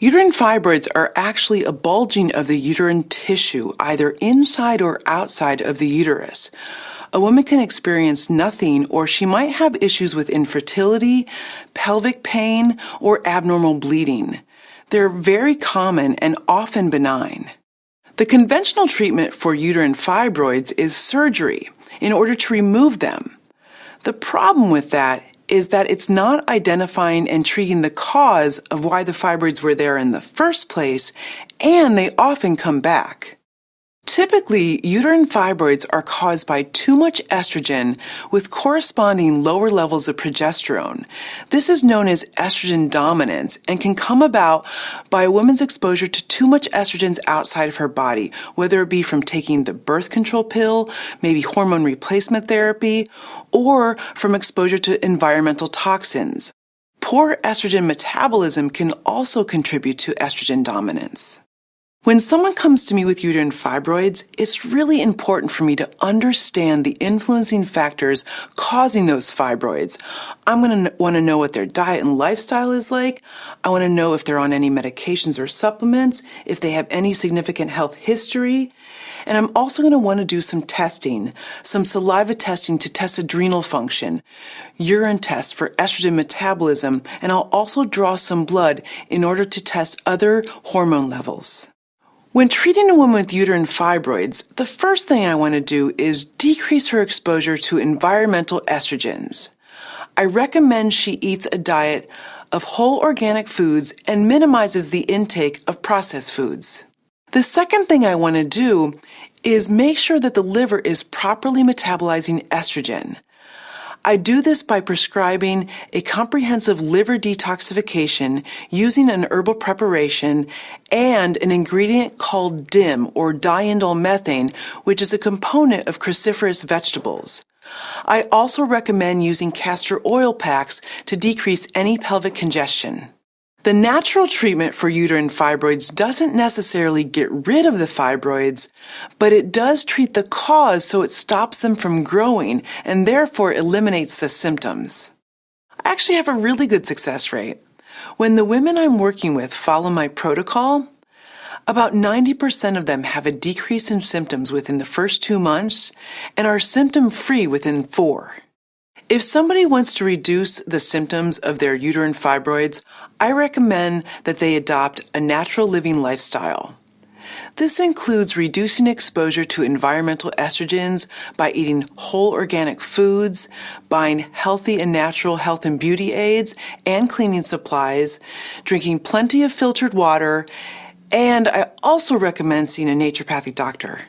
Uterine fibroids are actually a bulging of the uterine tissue, either inside or outside of the uterus. A woman can experience nothing, or she might have issues with infertility, pelvic pain, or abnormal bleeding. They're very common and often benign. The conventional treatment for uterine fibroids is surgery in order to remove them. The problem with that is that it's not identifying and treating the cause of why the fibroids were there in the first place, and they often come back. Typically, uterine fibroids are caused by too much estrogen with corresponding lower levels of progesterone. This is known as estrogen dominance and can come about by a woman's exposure to too much estrogens outside of her body, whether it be from taking the birth control pill, maybe hormone replacement therapy, or from exposure to environmental toxins. Poor estrogen metabolism can also contribute to estrogen dominance. When someone comes to me with uterine fibroids, it's really important for me to understand the influencing factors causing those fibroids. I'm going to want to know what their diet and lifestyle is like. I want to know if they're on any medications or supplements, if they have any significant health history. And I'm also going to want to do some testing, some saliva testing to test adrenal function, urine tests for estrogen metabolism, and I'll also draw some blood in order to test other hormone levels. When treating a woman with uterine fibroids, the first thing I want to do is decrease her exposure to environmental estrogens. I recommend she eats a diet of whole organic foods and minimizes the intake of processed foods. The second thing I want to do is make sure that the liver is properly metabolizing estrogen. I do this by prescribing a comprehensive liver detoxification using an herbal preparation and an ingredient called DIM, or diindole methane, which is a component of cruciferous vegetables. I also recommend using castor oil packs to decrease any pelvic congestion. The natural treatment for uterine fibroids doesn't necessarily get rid of the fibroids, but it does treat the cause so it stops them from growing and therefore eliminates the symptoms. I actually have a really good success rate. When the women I'm working with follow my protocol, about 90% of them have a decrease in symptoms within the first 2 months and are symptom-free within 4. If somebody wants to reduce the symptoms of their uterine fibroids, I recommend that they adopt a natural living lifestyle. This includes reducing exposure to environmental estrogens by eating whole organic foods, buying healthy and natural health and beauty aids and cleaning supplies, drinking plenty of filtered water, and I also recommend seeing a naturopathic doctor.